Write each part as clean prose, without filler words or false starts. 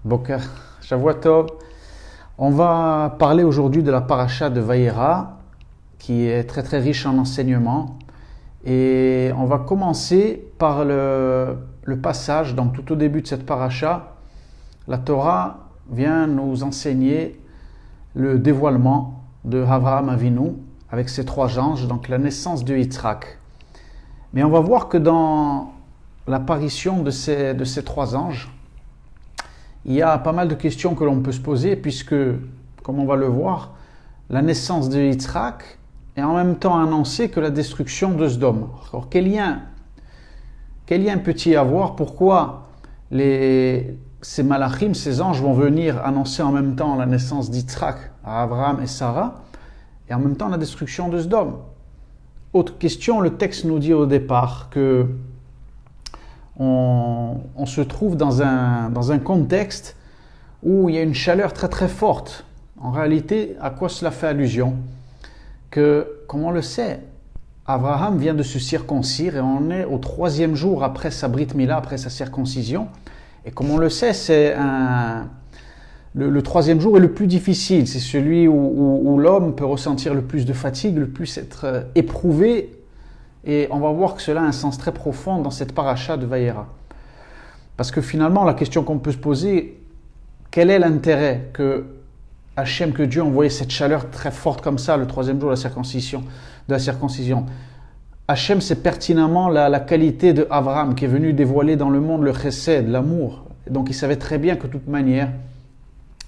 Boker, Shavuot. On va parler aujourd'hui de la paracha de Vayera, qui est très très riche en enseignements. Et on va commencer par le passage, donc tout au début de cette paracha, la Torah vient nous enseigner le dévoilement de Avraham Avinu avec ses trois anges, donc la naissance de Yitzhak. Mais on va voir que dans l'apparition de ces trois anges, il y a pas mal de questions que l'on peut se poser puisque, comme on va le voir, la naissance de Yitzhak est en même temps annoncée que la destruction de Sodome. Alors quel lien peut-il y avoir? Pourquoi ces malachim, ces anges vont venir annoncer en même temps la naissance d'Yitzhak à Abraham et Sarah et en même temps la destruction de Sodome? Autre question, le texte nous dit au départ que on se trouve dans un contexte où il y a une chaleur très très forte. En réalité, à quoi cela fait allusion? Que, comme on le sait, Abraham vient de se circoncire et on est au 3e jour après sa Brit Mila, après sa circoncision. Et comme on le sait, le 3e jour est le plus difficile. C'est celui où l'homme peut ressentir le plus de fatigue, le plus être éprouvé. Et on va voir que cela a un sens très profond dans cette paracha de Vayera. Parce que finalement, la question qu'on peut se poser, quel est l'intérêt que Hachem, que Dieu envoyait cette chaleur très forte comme ça le 3e jour de la circoncision? Hachem, c'est pertinemment la qualité de Abraham qui est venu dévoiler dans le monde le chesed, l'amour. Et donc il savait très bien que de toute manière,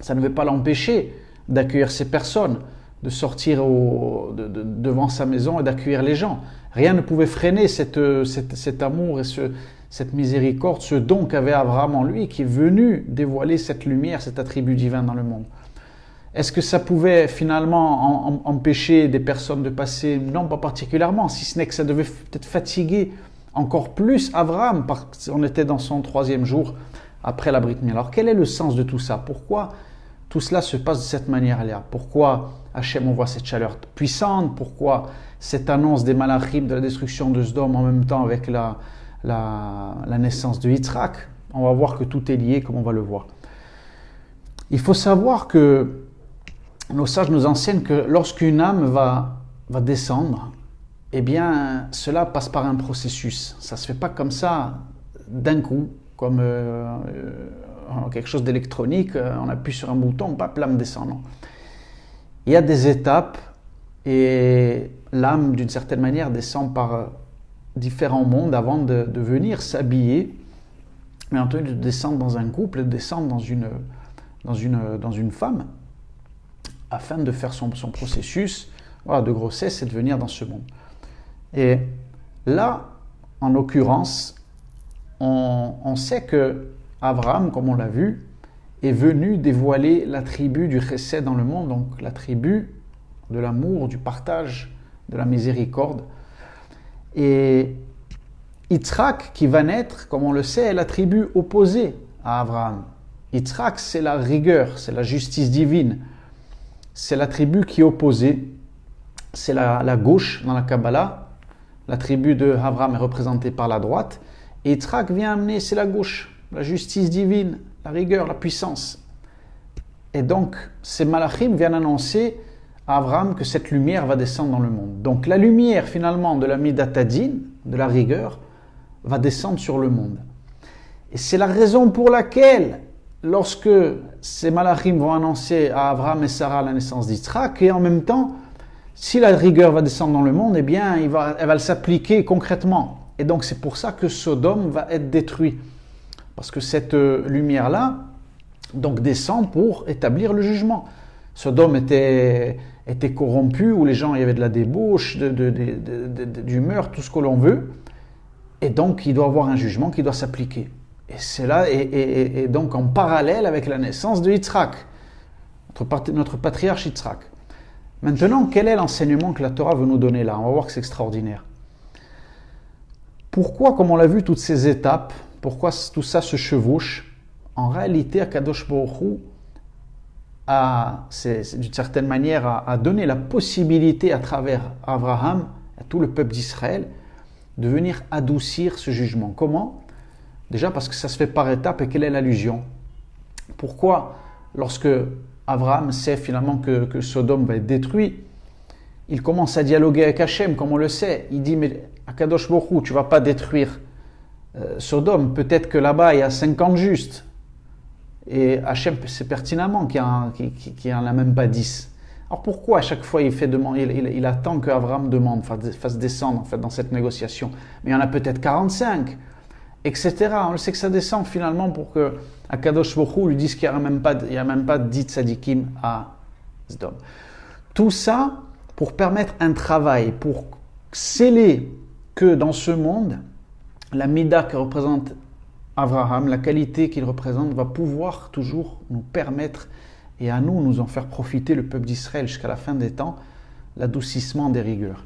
ça ne va pas l'empêcher d'accueillir ces personnes, de sortir devant sa maison et d'accueillir les gens. Rien ne pouvait freiner cet amour et cette miséricorde, ce don qu'avait Abraham en lui, qui est venu dévoiler cette lumière, cet attribut divin dans le monde. Est-ce que ça pouvait finalement empêcher des personnes de passer? Non, pas particulièrement, si ce n'est que ça devait peut-être fatiguer encore plus Abraham, parce qu'on était dans son 3e jour après la Brit Mila. Alors quel est le sens de tout ça? Pourquoi tout cela se passe de cette manière-là? Pourquoi Hachem envoie cette chaleur puissante? Pourquoi cette annonce des malachim de la destruction de Sodome en même temps avec la naissance de Yitzhak? On va voir que tout est lié, comme on va le voir. Il faut savoir que nos sages nous enseignent que lorsqu'une âme va descendre, eh bien, cela passe par un processus. Ça ne se fait pas comme ça d'un coup, comme quelque chose d'électronique, on appuie sur un bouton, hop, l'âme descend. Non. Il y a des étapes et l'âme, d'une certaine manière, descend par différents mondes avant de venir s'habiller, mais entendu de descendre dans un couple, de descendre dans une femme, afin de faire son processus de grossesse et de venir dans ce monde. Et là, en l'occurrence, on sait que Abraham, comme on l'a vu, est venu dévoiler l'attribut du chesed dans le monde, donc l'attribut de l'amour, du partage, de la miséricorde. Et Yitzhak, qui va naître, comme on le sait, est l'attribut opposé à Abraham. Yitzhak, c'est la rigueur, c'est la justice divine. C'est l'attribut qui est opposé. C'est la gauche dans la Kabbalah. L'attribut de Abraham est représenté par la droite. Et Yitzhak vient amener, c'est la gauche, la justice divine, la rigueur, la puissance. Et donc, ces malachim viennent annoncer à Abraham que cette lumière va descendre dans le monde. Donc, la lumière, finalement, de la Midat Hadin, de la rigueur, va descendre sur le monde. Et c'est la raison pour laquelle, lorsque ces malachim vont annoncer à Abraham et Sarah la naissance d'Yitzhak, et en même temps, si la rigueur va descendre dans le monde, eh bien, elle va s'appliquer concrètement. Et donc, c'est pour ça que Sodome va être détruit. Parce que cette lumière-là donc descend pour établir le jugement. Sodome était corrompu, où les gens, il y avait de la débauche, du meurtre, tout ce que l'on veut. Et donc, il doit y avoir un jugement qui doit s'appliquer. Et c'est là, et donc en parallèle avec la naissance de Yitzhak, notre patriarche Yitzhak. Maintenant, quel est l'enseignement que la Torah veut nous donner là? On va voir que c'est extraordinaire. Pourquoi, comme on l'a vu, toutes ces étapes, pourquoi tout ça se chevauche? En réalité, Akadosh Baruch Hu d'une certaine manière, a donné la possibilité à travers Abraham, à tout le peuple d'Israël, de venir adoucir ce jugement. Comment? Déjà parce que ça se fait par étapes. Et quelle est l'allusion? Pourquoi, lorsque Abraham sait finalement que Sodome va être détruit, il commence à dialoguer avec Hachem, comme on le sait. Il dit, mais Akadosh Baruch Hu, tu ne vas pas détruire Sodome. Peut-être que là-bas, il y a 50 justes. Et Hachem sait pertinemment qu'il n'y en a même pas 10. Alors pourquoi à chaque fois il attend qu'Abraham fasse descendre en fait, dans cette négociation? Mais il y en a peut-être 45, etc. On le sait que ça descend finalement pour que Akadosh Baruch Hu lui dise qu'il n'y a même pas 10 tzadikim à Sodome. Tout ça pour permettre un travail, pour sceller que dans ce monde, la mida que représente Abraham, la qualité qu'il représente, va pouvoir toujours nous permettre et à nous en faire profiter le peuple d'Israël jusqu'à la fin des temps, l'adoucissement des rigueurs.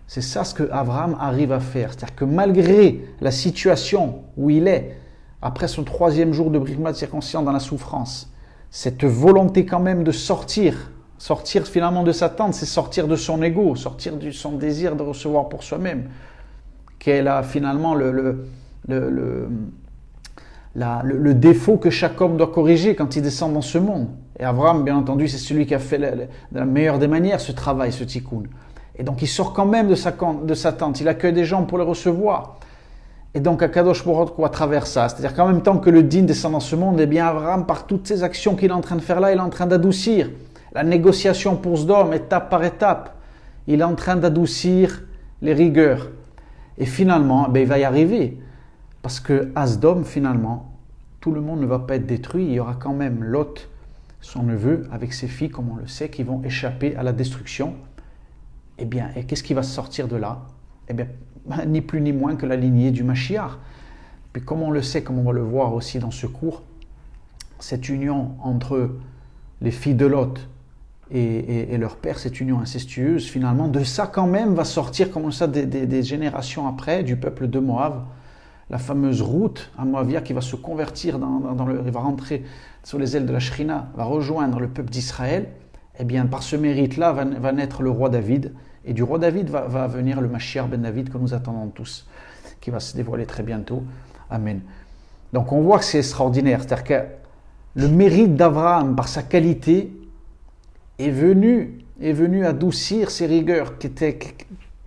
C'est ça ce que Abraham arrive à faire. C'est-à-dire que malgré la situation où il est, après son 3e jour de Brit Mila circoncision dans la souffrance, cette volonté quand même de sortir finalement de sa tente, c'est sortir de son ego, sortir de son désir de recevoir pour soi-même, qui est là finalement le défaut que chaque homme doit corriger quand il descend dans ce monde. Et Abraham, bien entendu, c'est celui qui a fait de la meilleure des manières ce travail, ce tikkun. Et donc il sort quand même de sa tente, il accueille des gens pour les recevoir. Et donc Akadosh Baruch Hu à travers ça, c'est-à-dire qu'en même temps que le din descend dans ce monde, eh bien Abraham, par toutes ces actions qu'il est en train de faire là, il est en train d'adoucir la négociation pour Sodome, étape par étape. Il est en train d'adoucir les rigueurs. Et finalement, il va y arriver. Parce que à Sodome, finalement, tout le monde ne va pas être détruit. Il y aura quand même Lot, son neveu, avec ses filles, comme on le sait, qui vont échapper à la destruction. Eh bien, et qu'est-ce qui va sortir de là? Eh bien, ni plus ni moins que la lignée du Mashiach. Puis comme on le sait, comme on va le voir aussi dans ce cours, cette union entre les filles de Lot et leur père, cette union incestueuse, finalement, de ça quand même va sortir, comme ça, des générations après, du peuple de Moab, la fameuse route à Moabia qui va se convertir il va rentrer sur les ailes de la Shrina, va rejoindre le peuple d'Israël. Eh bien, par ce mérite-là, va naître le roi David. Et du roi David va venir le Mashiach ben David que nous attendons tous, qui va se dévoiler très bientôt. Amen. Donc on voit que c'est extraordinaire. C'est-à-dire que le mérite d'Abraham, par sa qualité, est venu adoucir ses rigueurs, qui étaient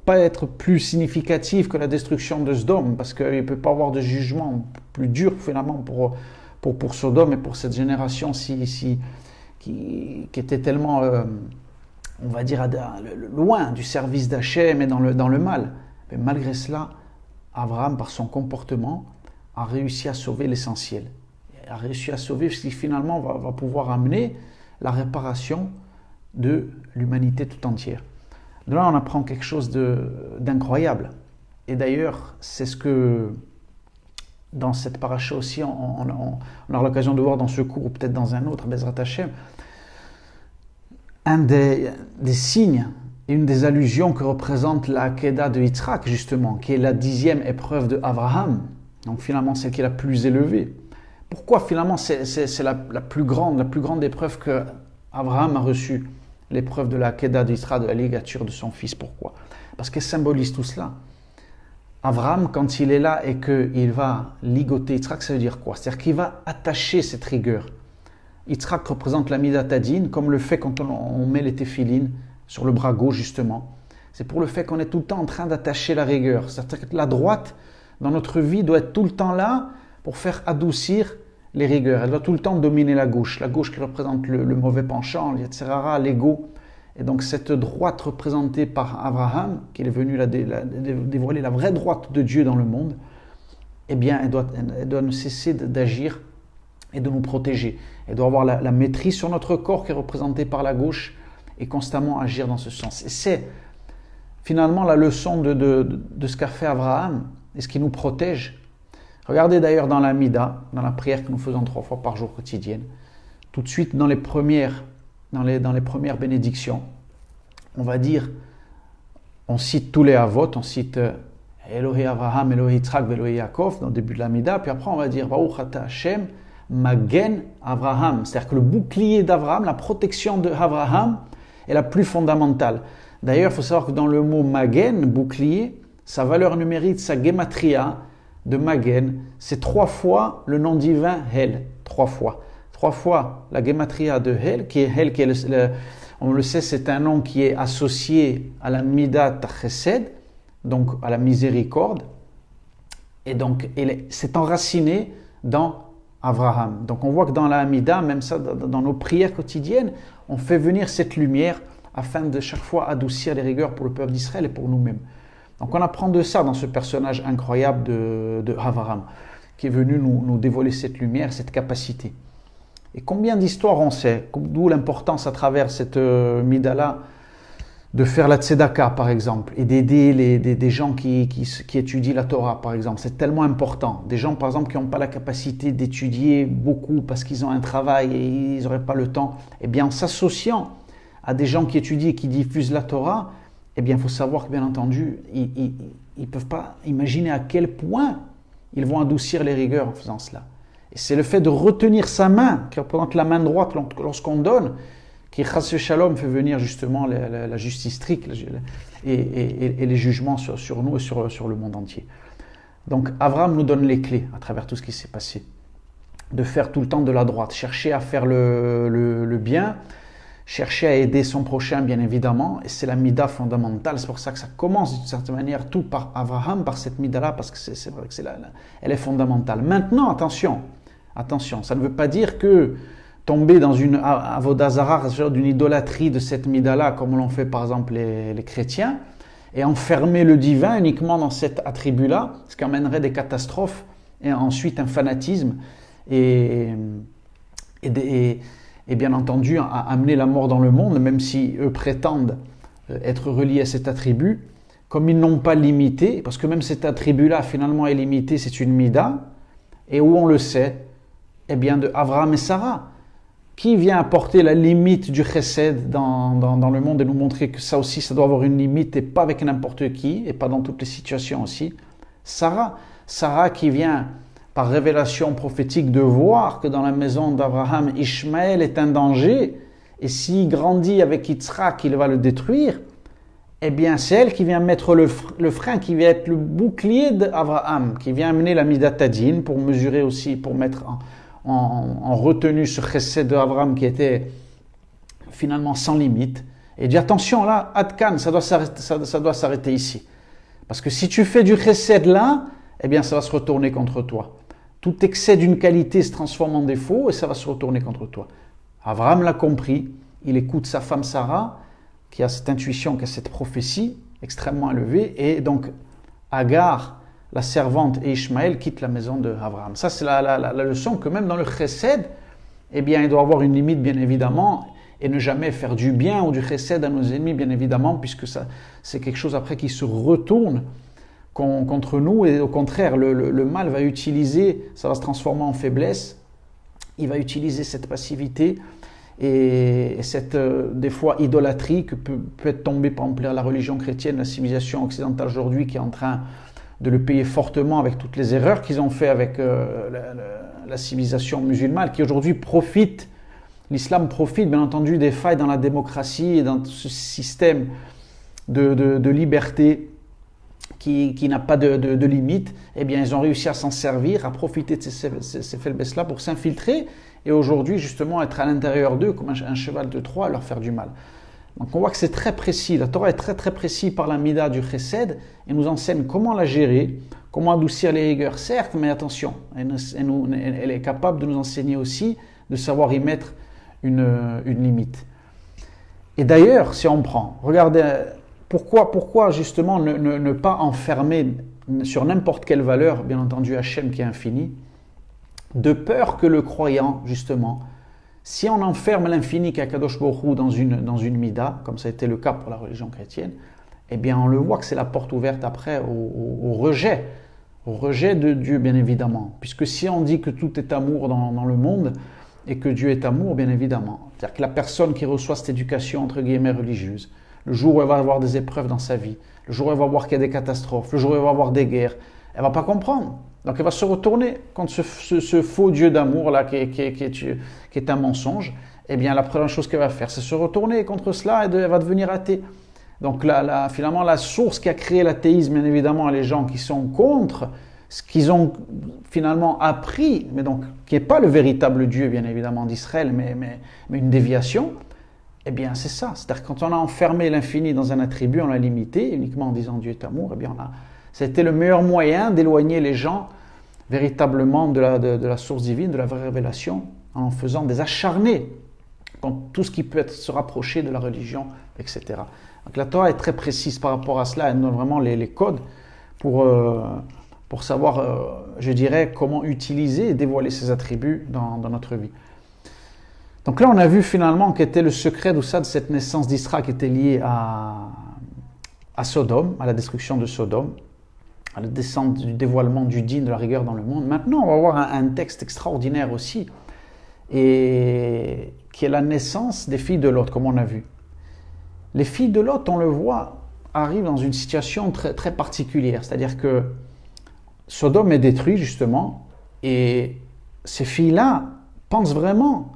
pas être plus significatives que la destruction de Sodome, parce qu'il ne peut pas avoir de jugement plus dur finalement pour Sodome et pour cette génération qui était tellement, on va dire, loin du service d'Hachem et dans le mal. Mais malgré cela, Abraham, par son comportement, a réussi à sauver l'essentiel. A réussi à sauver ce qui finalement va pouvoir amener la réparation de l'humanité tout entière. De là, on apprend quelque chose d'incroyable. Et d'ailleurs, c'est ce que, dans cette paracha aussi, on aura l'occasion de voir dans ce cours, ou peut-être dans un autre, Bezrat Hashem, un des signes et une des allusions que représente la Akedah de Yitzhak, justement, qui est la 10e épreuve de Abraham, donc finalement celle qui est la plus élevée. Pourquoi finalement c'est la plus grande épreuve que Abraham a reçue? L'épreuve de la Akedah d'Israël, de la ligature de son fils. Pourquoi? Parce qu'elle symbolise tout cela. Abraham, quand il est là et qu'il va ligoter Yitzhak, ça veut dire quoi? C'est-à-dire qu'il va attacher cette rigueur. Yitzhak représente la Midat Hadin, comme le fait quand on met les téphilines sur le bras gauche, justement. C'est pour le fait qu'on est tout le temps en train d'attacher la rigueur. C'est-à-dire que la droite, dans notre vie, doit être tout le temps là pour faire adoucir les rigueurs. Elle doit tout le temps dominer la gauche qui représente le mauvais penchant, etc., l'ego. Et donc cette droite représentée par Abraham, qui est venu dévoiler la vraie droite de Dieu dans le monde, eh bien elle doit ne cesser d'agir et de nous protéger. Elle doit avoir la maîtrise sur notre corps qui est représentée par la gauche et constamment agir dans ce sens. Et c'est finalement la leçon de ce qu'a fait Abraham et ce qui nous protège. Regardez d'ailleurs dans la Mida, dans la prière que nous faisons 3 fois par jour quotidienne, tout de suite dans les premières bénédictions, on va dire, on cite tous les Avot, on cite Elohé Abraham, Elohé Yitzhak, Elohé Yaakov dans le début de la Mida, puis après on va dire Baruch Ata Hashem, Magen Abraham, c'est-à-dire que le bouclier d'Abraham, la protection d'Abraham est la plus fondamentale. D'ailleurs, il faut savoir que dans le mot Magen, bouclier, sa valeur numérique, sa gematria, de Magen, c'est 3 fois le nom divin Hel, 3 fois. 3 fois la gematria de Hel, qui est on le sait, c'est un nom qui est associé à la Midat Chesed, donc à la miséricorde, et donc c'est enraciné dans Abraham. Donc on voit que dans la Hamida, même ça, dans nos prières quotidiennes, on fait venir cette lumière afin de chaque fois adoucir les rigueurs pour le peuple d'Israël et pour nous-mêmes. Donc on apprend de ça dans ce personnage incroyable de Abraham, qui est venu nous dévoiler cette lumière, cette capacité. Et combien d'histoires on sait, d'où l'importance à travers cette Mida-là de faire la tzedaka par exemple, et d'aider des gens qui étudient la Torah par exemple. C'est tellement important. Des gens par exemple qui n'ont pas la capacité d'étudier beaucoup parce qu'ils ont un travail et ils n'auraient pas le temps. Eh bien en s'associant à des gens qui étudient et qui diffusent la Torah, eh bien il faut savoir que bien entendu, ils ne peuvent pas imaginer à quel point ils vont adoucir les rigueurs en faisant cela. Et c'est le fait de retenir sa main, qui représente la main droite lorsqu'on donne, qui Chas Shalom fait venir justement la justice stricte et les jugements sur nous et sur le monde entier. Donc Abraham nous donne les clés à travers tout ce qui s'est passé. De faire tout le temps de la droite, chercher à faire le bien, chercher à aider son prochain bien évidemment, et c'est la mida fondamentale. C'est pour ça que ça commence d'une certaine manière tout par Abraham, par cette mida-là, parce que c'est vrai que elle est fondamentale. Maintenant, attention, ça ne veut pas dire que tomber dans une avodah zarah, d'une idolâtrie de cette mida-là, comme l'ont fait par exemple les chrétiens, et enfermer le divin uniquement dans cet attribut-là, ce qui amènerait des catastrophes, et ensuite un fanatisme, et bien entendu à amener la mort dans le monde, même si eux prétendent être reliés à cet attribut, comme ils n'ont pas limité, parce que même cet attribut-là finalement est limité, c'est une mida, et où on le sait, eh bien de Abraham et Sarah, qui vient apporter la limite du chesed dans le monde et nous montrer que ça aussi, ça doit avoir une limite et pas avec n'importe qui, et pas dans toutes les situations aussi. Sarah qui vient par révélation prophétique de voir que dans la maison d'Abraham, Ishmaël est un danger, et s'il grandit avec Yitzhak, il va le détruire, eh bien c'est elle qui vient mettre le frein, qui vient être le bouclier d'Abraham, qui vient amener la Midat Hadin pour mesurer aussi, pour mettre en retenue ce chesed d'Abraham qui était finalement sans limite, et dit attention là, Adkan, ça doit s'arrêter ici. Parce que si tu fais du chesed là, eh bien ça va se retourner contre toi. Tout excès d'une qualité se transforme en défaut et ça va se retourner contre toi. Abraham l'a compris, il écoute sa femme Sarah, qui a cette intuition, qui a cette prophétie extrêmement élevée, et donc Agar, la servante, et Ishmaël quittent la maison d'Abraham. Ça c'est la leçon que même dans le chesed, eh bien il doit avoir une limite bien évidemment, et ne jamais faire du bien ou du chesed à nos ennemis bien évidemment, puisque ça c'est quelque chose après qui se retourne contre nous, et au contraire, le mal va utiliser, ça va se transformer en faiblesse, il va utiliser cette passivité et cette, des fois, idolâtrie que peut être tombée, par exemple, la religion chrétienne, la civilisation occidentale aujourd'hui, qui est en train de le payer fortement avec toutes les erreurs qu'ils ont fait avec la civilisation musulmane, qui aujourd'hui profite, l'islam profite bien entendu des failles dans la démocratie et dans ce système de liberté qui n'a pas de limite. Eh bien ils ont réussi à s'en servir, à profiter de ces faiblesses-là pour s'infiltrer et aujourd'hui justement être à l'intérieur d'eux comme un cheval de Troie à leur faire du mal. Donc on voit que c'est très précis, la Torah est très très précis par la mida du chesed et nous enseigne comment la gérer, comment adoucir les rigueurs, certes, mais attention, elle est capable de nous enseigner aussi de savoir y mettre une limite. Et d'ailleurs, si on prend, regardez, pourquoi justement ne pas enfermer sur n'importe quelle valeur, bien entendu Hachem qui est infini, de peur que le croyant, justement, si on enferme l'infini qu'Akadosh Baruch Hu dans une mida, comme ça a été le cas pour la religion chrétienne, eh bien on le voit que c'est la porte ouverte après au rejet de Dieu bien évidemment. Puisque si on dit que tout est amour dans le monde et que Dieu est amour bien évidemment, c'est-à-dire que la personne qui reçoit cette éducation entre guillemets religieuse, le jour où elle va avoir des épreuves dans sa vie, le jour où elle va voir qu'il y a des catastrophes, le jour où elle va avoir des guerres, elle ne va pas comprendre. Donc elle va se retourner contre ce faux Dieu d'amour là qui est un mensonge. Eh bien la première chose qu'elle va faire, c'est se retourner contre cela et elle va devenir athée. Donc finalement la source qui a créé l'athéisme, bien évidemment, les gens qui sont contre ce qu'ils ont finalement appris, mais donc qui n'est pas le véritable Dieu, bien évidemment, d'Israël, mais une déviation, eh bien c'est ça. C'est-à-dire que quand on a enfermé l'infini dans un attribut, on l'a limité, uniquement en disant Dieu est amour, eh bien c'était le meilleur moyen d'éloigner les gens véritablement de la source divine, de la vraie révélation, en faisant des acharnés contre tout ce qui peut se rapprocher de la religion, etc. Donc la Torah est très précise par rapport à cela, elle donne vraiment les codes pour savoir, je dirais, comment utiliser et dévoiler ces attributs dans notre vie. Donc là, on a vu finalement qu'était le secret de cette naissance d'Isra qui était liée à Sodome, à la destruction de Sodome, à la descente du dévoilement du dîn, de la rigueur dans le monde. Maintenant, on va voir un texte extraordinaire aussi, et qui est la naissance des filles de Lot, comme on a vu. Les filles de Lot, on le voit, arrivent dans une situation très, très particulière, c'est-à-dire que Sodome est détruit justement, et ces filles-là pensent vraiment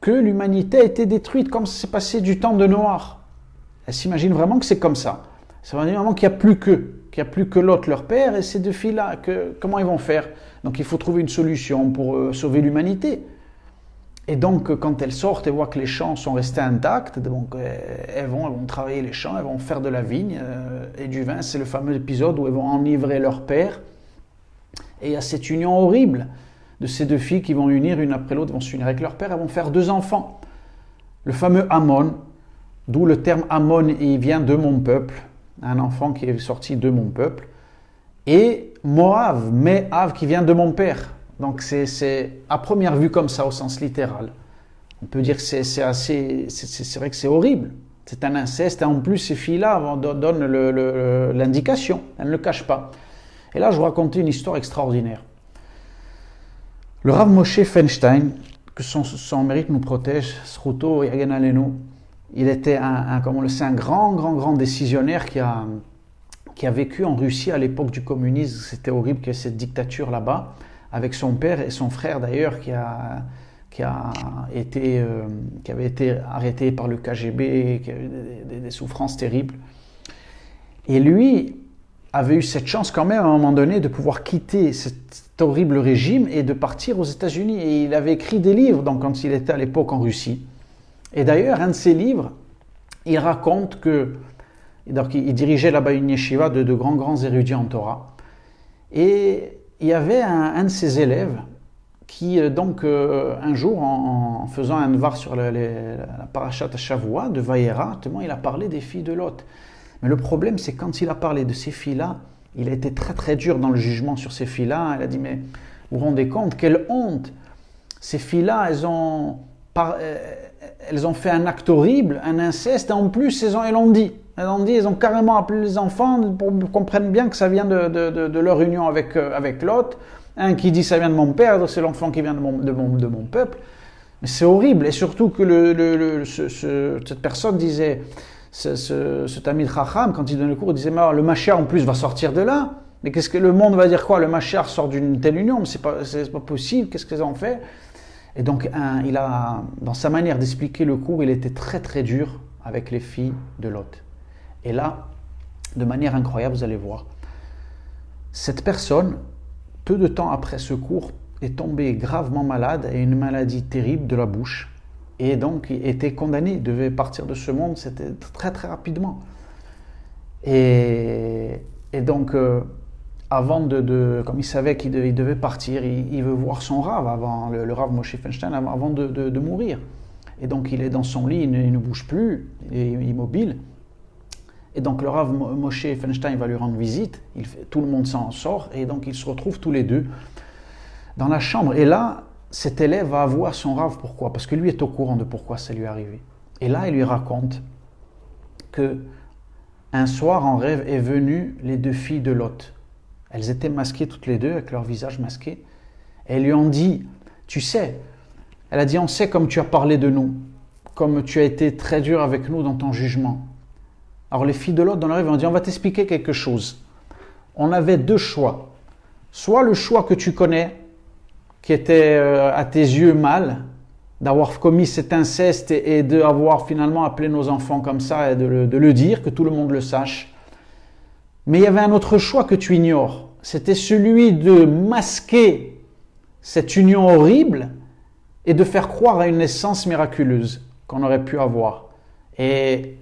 que l'humanité a été détruite comme ça s'est passé du temps de Noir. Elles s'imaginent vraiment que c'est comme ça. Ça veut dire vraiment qu'il n'y a plus qu'eux, qu'il n'y a plus que Lot, leur père, et ces deux filles-là, comment ils vont faire? Donc il faut trouver une solution pour sauver l'humanité. Et donc quand elles sortent et voient que les champs sont restés intacts, donc elles vont travailler les champs, elles vont faire de la vigne et du vin. C'est le fameux épisode où elles vont enivrer leur père. Et il y a cette union horrible de ces deux filles qui vont unir une après l'autre, vont s'unir avec leur père, elles vont faire 2 enfants. Le fameux Ammon, d'où le terme Ammon, il vient de mon peuple, un enfant qui est sorti de mon peuple. Et Moab, Me'av, qui vient de mon père. Donc c'est à première vue comme ça, au sens littéral. On peut dire que c'est vrai que c'est horrible. C'est un inceste, et en plus ces filles-là donnent l'indication, elles ne le cachent pas. Et là, je vous racontais une histoire extraordinaire. Le Rav Moshe Feinstein, que son mérite nous protège, Sruto Yagen Alenu, il était comme on le sait, un grand décisionnaire qui a vécu en Russie à l'époque du communisme. C'était horrible qu'il y ait cette dictature là-bas, avec son père et son frère d'ailleurs, qui avait été arrêté par le KGB, qui avait des souffrances terribles. Et lui avait eu cette chance quand même à un moment donné de pouvoir quitter cet horrible régime et de partir aux États-Unis. Et il avait écrit des livres donc, quand il était à l'époque en Russie. Et d'ailleurs, un de ses livres, il raconte il dirigeait là-bas une yeshiva de grands érudits en Torah. Et il y avait un de ses élèves qui, un jour, en faisant un var sur la parashat Shavua de Vayera, il a parlé des filles de Lot. Mais le problème, c'est quand il a parlé de ces filles-là, il a été très très dur dans le jugement sur ces filles-là. Il a dit, mais vous vous rendez compte, quelle honte! Ces filles-là, elles ont fait un acte horrible, un inceste, et en plus, elles ont dit. Elles ont carrément appelé les enfants pour qu'ils comprennent bien que ça vient de leur union avec Lot. Un qui dit ça vient de mon père, c'est l'enfant qui vient de mon peuple. Mais c'est horrible. Et surtout que cette personne disait, ce Tamid Chacham, quand il donne le cours, il disait, mais le Mashiach en plus va sortir de là. Mais qu'est-ce que le monde va dire quoi? Le Mashiach sort d'une telle union, mais c'est pas possible. Qu'est-ce qu'ils ont fait? Et donc, dans sa manière d'expliquer le cours, il était très très dur avec les filles de Lot. Et là, de manière incroyable, vous allez voir, cette personne, peu de temps après ce cours, est tombée gravement malade et une maladie terrible de la bouche. Et donc, il était condamné, il devait partir de ce monde, c'était très très rapidement. Et donc, avant comme il savait qu'il devait partir, il veut voir son Rav, avant le Rav Moshe Feinstein, avant de mourir. Et donc, il est dans son lit, il ne bouge plus, il est immobile. Et donc le Rav Moshe Feinstein va lui rendre visite, tout le monde s'en sort, et donc ils se retrouvent tous les deux dans la chambre. Et là, cet élève va voir son Rav, pourquoi? Parce que lui est au courant de pourquoi ça lui est arrivé. Et là, il lui raconte que un soir, en rêve, est venu les 2 filles de Lot. Elles étaient masquées toutes les deux, avec leur visage masqué. Et elles lui ont dit, tu sais, elle a dit, on sait comme tu as parlé de nous, comme tu as été très dur avec nous dans ton jugement. Alors les filles de Lot dans leur rêve ont dit, on va t'expliquer quelque chose. On avait 2 choix. Soit le choix que tu connais, qui était à tes yeux mal, d'avoir commis cet inceste et d'avoir finalement appelé nos enfants comme ça et de le dire, que tout le monde le sache. Mais il y avait un autre choix que tu ignores. c'était celui de masquer cette union horrible et de faire croire à une naissance miraculeuse qu'on aurait pu avoir. Et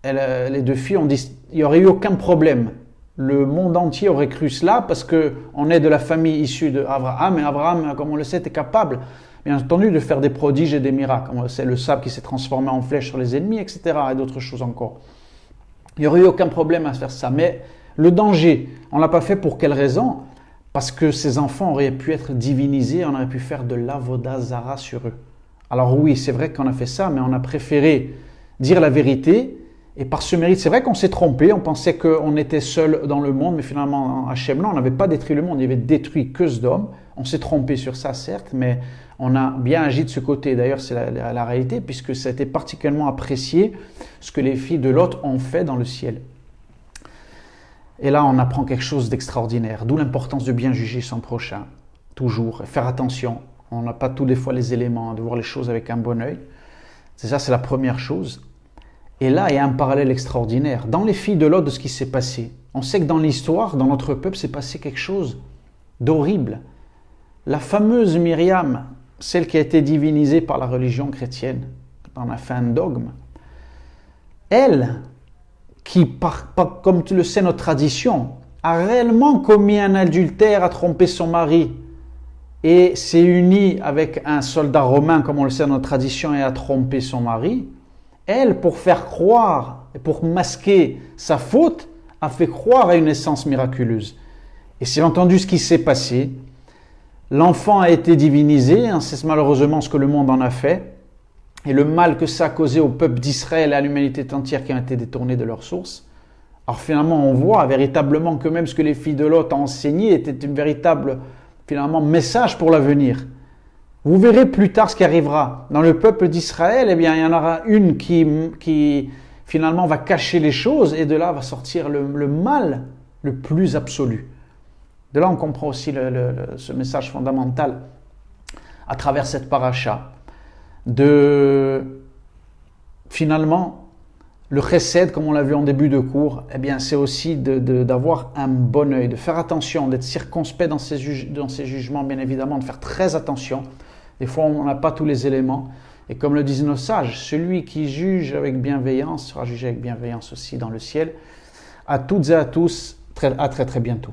les deux filles ont dit, il n'y aurait eu aucun problème. Le monde entier aurait cru cela parce qu'on est de la famille issue d'Abraham, et Abraham, comme on le sait, est capable, bien entendu, de faire des prodiges et des miracles. C'est le sable qui s'est transformé en flèche sur les ennemis, etc. et d'autres choses encore. Il n'y aurait eu aucun problème à faire ça. Mais le danger, on ne l'a pas fait pour quelle raison? Parce que ces enfants auraient pu être divinisés, on aurait pu faire de l'avoda zara sur eux. Alors oui, c'est vrai qu'on a fait ça, mais on a préféré dire la vérité. Et par ce mérite, c'est vrai qu'on s'est trompé, on pensait qu'on était seul dans le monde, mais finalement, Hachem, là, on n'avait pas détruit le monde, il avait détruit que Sodome. On s'est trompé sur ça, certes, mais on a bien agi de ce côté. D'ailleurs, c'est la réalité, puisque ça a été particulièrement apprécié, ce que les filles de Lot ont fait dans le ciel. Et là, on apprend quelque chose d'extraordinaire, d'où l'importance de bien juger son prochain, toujours, et faire attention. On n'a pas tous les fois les éléments, de voir les choses avec un bon œil. C'est la première chose. Et là, il y a un parallèle extraordinaire. Dans les filles de Lot, de ce qui s'est passé, on sait que dans l'histoire, dans notre peuple, s'est passé quelque chose d'horrible. La fameuse Myriam, celle qui a été divinisée par la religion chrétienne, on a fait un dogme, elle, qui, comme tu le sais, notre tradition, a réellement commis un adultère, a trompé son mari, et s'est unie avec un soldat romain, comme on le sait dans notre tradition, et a trompé son mari, elle, pour faire croire et pour masquer sa faute, a fait croire à une naissance miraculeuse. Et c'est entendu ce qui s'est passé. L'enfant a été divinisé, c'est malheureusement ce que le monde en a fait, et le mal que ça a causé au peuple d'Israël et à l'humanité entière qui ont été détournés de leur source. Alors finalement, on voit véritablement que même ce que les filles de Lot ont enseigné était un véritable message pour l'avenir. Vous verrez plus tard ce qui arrivera. Dans le peuple d'Israël, il y en aura une qui finalement va cacher les choses et de là va sortir le mal le plus absolu. De là, on comprend aussi ce message fondamental à travers cette paracha finalement, le chesed, comme on l'a vu en début de cours, c'est aussi d'avoir un bon œil, de faire attention, d'être circonspect dans ses jugements, bien évidemment, de faire très attention. Des fois, on n'a pas tous les éléments. Et comme le disent nos sages, celui qui juge avec bienveillance sera jugé avec bienveillance aussi dans le ciel. À toutes et à tous, à très très bientôt.